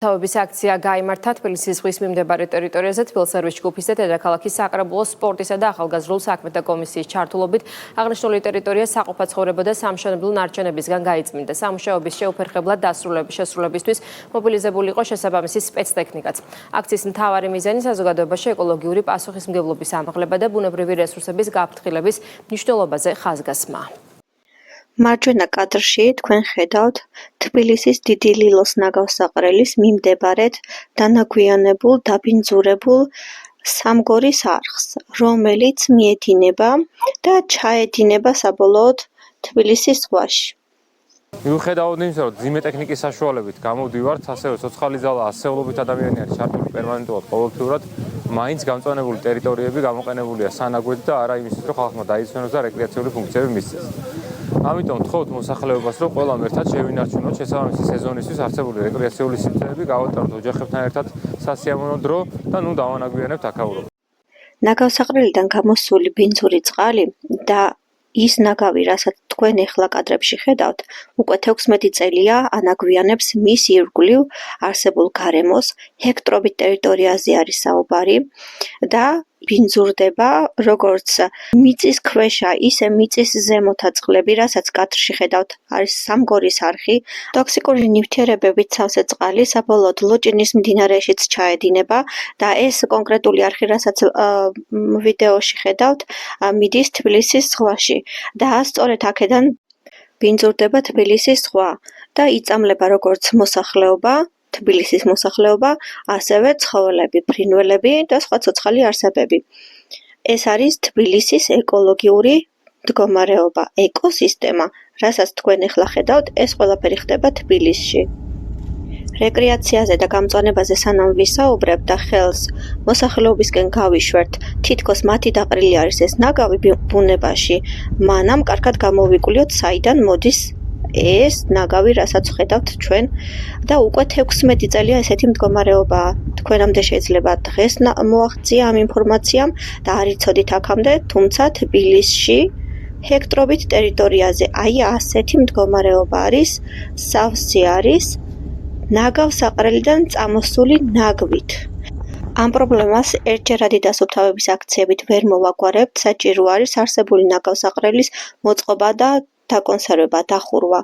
დასუფთავების აქცია გაიმართა თბილისის ზღვის მიმდებარე ტერიტორიაზე თბილსერვის ჯგუფის და დედაქალაქის საკრებულოს სპორტისა და ახალგაზრდულ საქმეთა კომისიის ჩართულობით აღნიშნული ტერიტორია საყოფაცხოვრებო და სამშენებლო ნარჩენებისგან გაიწმინდა. სამუშაოების შეუფერხებლად შესრულებისთვის მობილიზებული იყო შესაბამისი სპეცტექნიკაც. აქციის მთავარი მიზანი საზოგადოებაში ეკოლოგიური პასუხისმგებლობის ამაღლება და ბუნებრივი რესურსების გაფრთხილების მნიშვნელობაზე ხაზგასმაა. მარჯვენა კადრში თქვენ ხედავთ თბილისის დიდი ლილოს ნაგავსაყრელის მიმდებარედ დანაგვიანებულ, დაბინძურებულ სამგორის არხს, რომელიც მიედინება და ჩაედინება საბოლოოდ თბილისის ზღვაში. მიუხედავად იმისა, რომ ძიმე ტექნიკის საშუალებით გამოვდივართ, ასევე ცოცხალი ძალა ასეულობით ადამიანი არის ჩართული პერმანენტულად ყოველთვიურად, მაინც გამწვანებული ტერიტორიები გამოყენებულია სანაგვედ და არა იმისთვის, რომ ხალხმა დაიცვენოს და რეკრეაციული ფუნქციები მისცეს. ამიტომ ვთხოვთ მოსახლეობას, რომ ყველამ ერთად შევინარჩუნოთ შესაბამისი სეზონისთვის არსებული რეკრეაციული სივრცეები, გავატაროთ ოჯახებთან ერთად სასიამოვნო დრო და ნუ დავანაგვიანებთ აქაურობა. ნაგავსაყრელიდან გამოსული ბინძური წყალი და ის ნაგავი, რასაც თქვენ ეხლა კადრებში ხედავთ, უკვე 16 წელია ანაგვიანებს მის ირგვლივ არსებულ გარემოს, ჰექტრობით ტერიტორიაზე არის საუბარი და ბინძურდება როგორც მიწის ქვეშა, ისე მიწის ზემოთა წყლები, რასაც კადრში ხედავთ, არის სამგორის არხი. ტოქსიკური ნივთიერებებით სავსე წყალი საბოლოოდ ლოჭინის მდინარეშიც ჩაედინება და ეს კონკრეტული არხი, რასაც ვიდეოში ხედავთ, მიდის თბილისის ზღვაში და სწორედ აქედან ბინძურდება თბილისის ზღვა და იწამლება როგორც მოსახლეობა, თბილისის მოსახლეობა, ასევე ცხოველები, ფრინველები და სხვა ცოცხალი არსებები. ეს არის თბილისის ეკოლოგიური მდგომარეობა, ეკოსისტემა, რასაც თქვენ ეხლა ხედავთ, ეს ყველაფერი ხდება თბილისში. რეკრეაციაზე და გამწვანებაზე სანამ ვისაუბრებ და ხელს მოსახლეობისკენ გავიშვერთ, თითქოს მათი დაყრილი არის ეს ნაგავი ბუნებაში, მანამ კარგად გამოვიკვლიოთ, საიდან მოდის ეს ნაგავი, რასაც ხედავთ ჩვენ და უკვე 16 წელია ესეთი მდგომარეობაა. თქვენამდე შეიძლება დღეს მოაღწია ამ ინფორმაციამ და არ იცოდით აქამდე, თუმცა თბილისში ჰექტრობით ტერიტორიაზე აი ასეთი მდგომარეობა არის, სავსე არის ნაგავსაყრელიდან წამოსული ნაგვით. ამ პრობლემას ერთჯერადი დასუფთავების აქციებით ვერ მოვაგვარებთ, საჭირო არის არსებული ნაგავსაყრელის მოწყობა და დაკონსერვება, დახურვა.